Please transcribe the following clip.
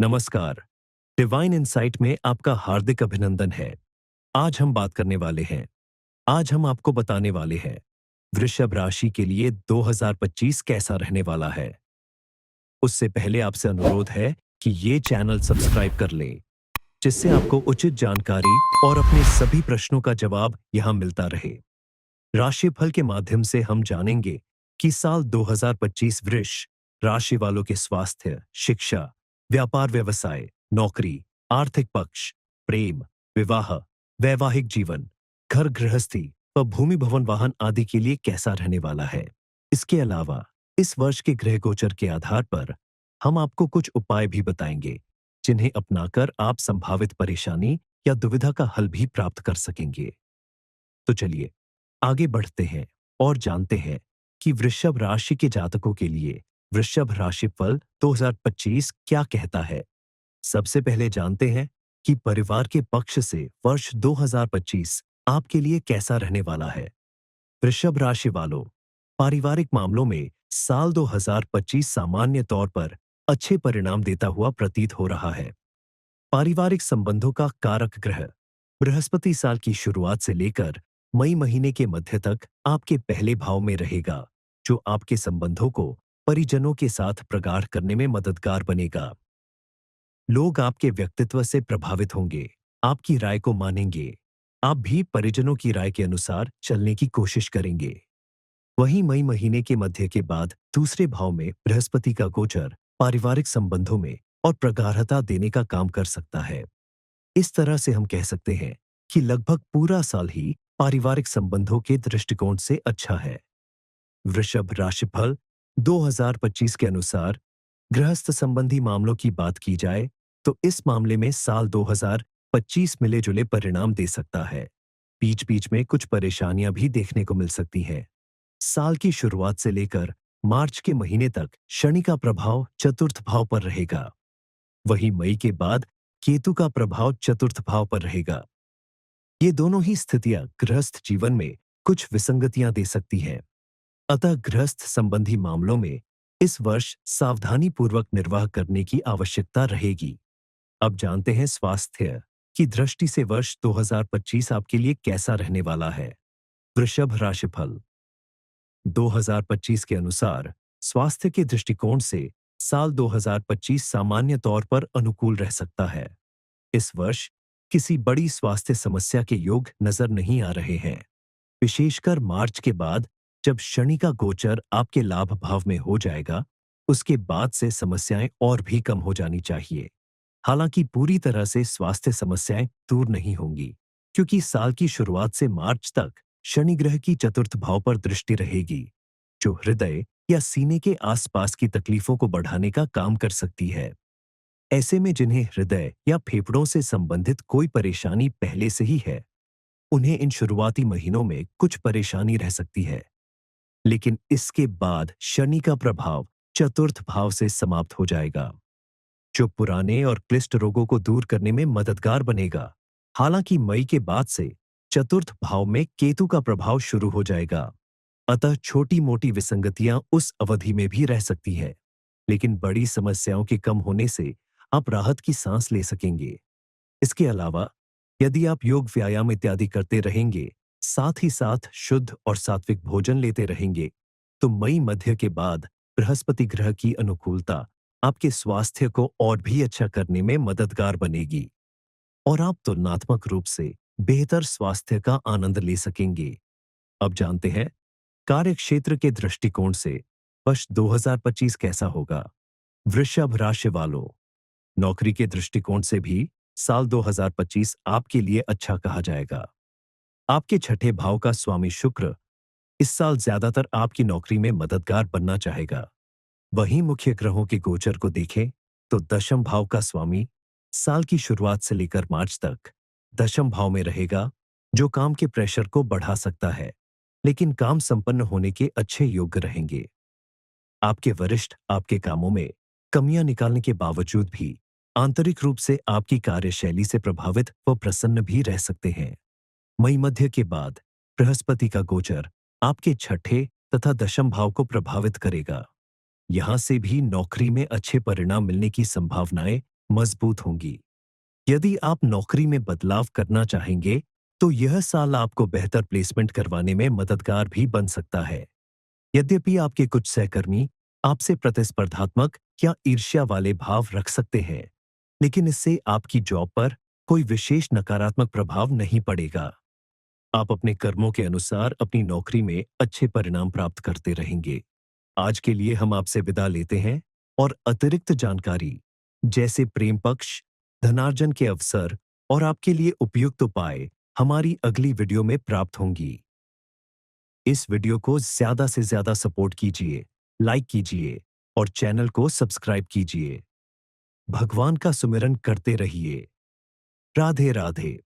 नमस्कार। Divine insight में आपका हार्दिक अभिनंदन है। आज हम बात करने वाले हैं आज हम आपको बताने वाले हैं वृषभ राशि के लिए 2025 कैसा रहने वाला है। उससे पहले आपसे अनुरोध है कि ये चैनल सब्सक्राइब कर लें, जिससे आपको उचित जानकारी और अपने सभी प्रश्नों का जवाब यहां मिलता रहे। राशिफल के माध्यम से हम जानेंगे कि साल 2025 वृष राशि वालों के स्वास्थ्य, शिक्षा, व्यापार व्यवसाय, नौकरी, आर्थिक पक्ष, प्रेम, विवाह, वैवाहिक जीवन, घर गृहस्थी व भूमि भवन वाहन आदि के लिए कैसा रहने वाला है। इसके अलावा इस वर्ष के ग्रह गोचर के आधार पर हम आपको कुछ उपाय भी बताएंगे, जिन्हें अपनाकर आप संभावित परेशानी या दुविधा का हल भी प्राप्त कर सकेंगे। तो चलिए आगे बढ़ते हैं और जानते हैं कि वृषभ राशि के जातकों के लिए वृषभ राशिफल 2025 क्या कहता है। सबसे पहले जानते हैं कि परिवार के पक्ष से वर्ष 2025 आपके लिए कैसा रहने वाला है। वृषभ राशि वालों, पारिवारिक मामलों में साल 2025 सामान्य तौर पर अच्छे परिणाम देता हुआ प्रतीत हो रहा है। पारिवारिक संबंधों का कारक ग्रह बृहस्पति साल की शुरुआत से लेकर मई महीने के मध्य तक आपके पहले भाव में रहेगा, जो आपके संबंधों को परिजनों के साथ प्रगाढ़ करने में मददगार बनेगा। लोग आपके व्यक्तित्व से प्रभावित होंगे, आपकी राय को मानेंगे। आप भी परिजनों की राय के अनुसार चलने की कोशिश करेंगे। वहीं मई महीने के मध्य के बाद दूसरे भाव में बृहस्पति का गोचर पारिवारिक संबंधों में और प्रगाढ़ता देने का काम कर सकता है। इस तरह से हम कह सकते हैं कि लगभग पूरा साल ही पारिवारिक संबंधों के दृष्टिकोण से अच्छा है। वृषभ राशिफल 2025 के अनुसार गृहस्थ संबंधी मामलों की बात की जाए तो इस मामले में साल 2025 मिले जुले परिणाम दे सकता है। बीच बीच में कुछ परेशानियां भी देखने को मिल सकती हैं। साल की शुरुआत से लेकर मार्च के महीने तक शनि का प्रभाव चतुर्थ भाव पर रहेगा। वहीं मई के बाद केतु का प्रभाव चतुर्थ भाव पर रहेगा। ये दोनों ही स्थितियां गृहस्थ जीवन में कुछ विसंगतियां दे सकती हैं। अतः गृहस्थ संबंधी मामलों में इस वर्ष सावधानी पूर्वक निर्वाह करने की आवश्यकता रहेगी। अब जानते हैं स्वास्थ्य की दृष्टि से वर्ष 2025 आपके लिए कैसा रहने वाला है। वृषभ राशिफल 2025 के अनुसार स्वास्थ्य के दृष्टिकोण से साल 2025 सामान्य तौर पर अनुकूल रह सकता है। इस वर्ष किसी बड़ी स्वास्थ्य समस्या के योग नजर नहीं आ रहे हैं। विशेषकर मार्च के बाद जब शनि का गोचर आपके लाभ भाव में हो जाएगा, उसके बाद से समस्याएं और भी कम हो जानी चाहिए। हालांकि पूरी तरह से स्वास्थ्य समस्याएं दूर नहीं होंगी, क्योंकि साल की शुरुआत से मार्च तक शनि ग्रह की चतुर्थ भाव पर दृष्टि रहेगी, जो हृदय या सीने के आसपास की तकलीफों को बढ़ाने का काम कर सकती है। ऐसे में जिन्हें हृदय या फेफड़ों से संबंधित कोई परेशानी पहले से ही है, उन्हें इन शुरुआती महीनों में कुछ परेशानी रह सकती है। लेकिन इसके बाद शनि का प्रभाव चतुर्थ भाव से समाप्त हो जाएगा, जो पुराने और क्लिष्ट रोगों को दूर करने में मददगार बनेगा। हालांकि मई के बाद से चतुर्थ भाव में केतु का प्रभाव शुरू हो जाएगा, अतः छोटी मोटी विसंगतियां उस अवधि में भी रह सकती है। लेकिन बड़ी समस्याओं के कम होने से आप राहत की सांस ले सकेंगे। इसके अलावा यदि आप योग, व्यायाम इत्यादि करते रहेंगे, साथ ही साथ शुद्ध और सात्विक भोजन लेते रहेंगे, तो मई मध्य के बाद बृहस्पति ग्रह की अनुकूलता आपके स्वास्थ्य को और भी अच्छा करने में मददगार बनेगी और आप तुलनात्मक रूप से बेहतर स्वास्थ्य का आनंद ले सकेंगे। अब जानते हैं कार्य क्षेत्र के दृष्टिकोण से वर्ष 2025 कैसा होगा। वृषभ राशि वालों, नौकरी के दृष्टिकोण से भी साल 2025 आपके लिए अच्छा कहा जाएगा। आपके छठे भाव का स्वामी शुक्र इस साल ज्यादातर आपकी नौकरी में मददगार बनना चाहेगा। वहीं मुख्य ग्रहों के गोचर को देखें तो दशम भाव का स्वामी साल की शुरुआत से लेकर मार्च तक दशम भाव में रहेगा, जो काम के प्रेशर को बढ़ा सकता है, लेकिन काम संपन्न होने के अच्छे योग्य रहेंगे। आपके वरिष्ठ आपके कामों में कमियां निकालने के बावजूद भी आंतरिक रूप से आपकी कार्यशैली से प्रभावित व प्रसन्न भी रह सकते हैं। मई मध्य के बाद बृहस्पति का गोचर आपके छठे तथा दशम भाव को प्रभावित करेगा। यहां से भी नौकरी में अच्छे परिणाम मिलने की संभावनाएं मजबूत होंगी। यदि आप नौकरी में बदलाव करना चाहेंगे, तो यह साल आपको बेहतर प्लेसमेंट करवाने में मददगार भी बन सकता है। यद्यपि आपके कुछ सहकर्मी आपसे प्रतिस्पर्धात्मक या ईर्ष्या वाले भाव रख सकते हैं, लेकिन इससे आपकी जॉब पर कोई विशेष नकारात्मक प्रभाव नहीं पड़ेगा। आप अपने कर्मों के अनुसार अपनी नौकरी में अच्छे परिणाम प्राप्त करते रहेंगे। आज के लिए हम आपसे विदा लेते हैं और अतिरिक्त जानकारी जैसे प्रेम पक्ष, धनार्जन के अवसर और आपके लिए उपयुक्त उपाय हमारी अगली वीडियो में प्राप्त होंगी। इस वीडियो को ज्यादा से ज्यादा सपोर्ट कीजिए, लाइक कीजिए और चैनल को सब्सक्राइब कीजिए। भगवान का सुमिरन करते रहिए। राधे राधे।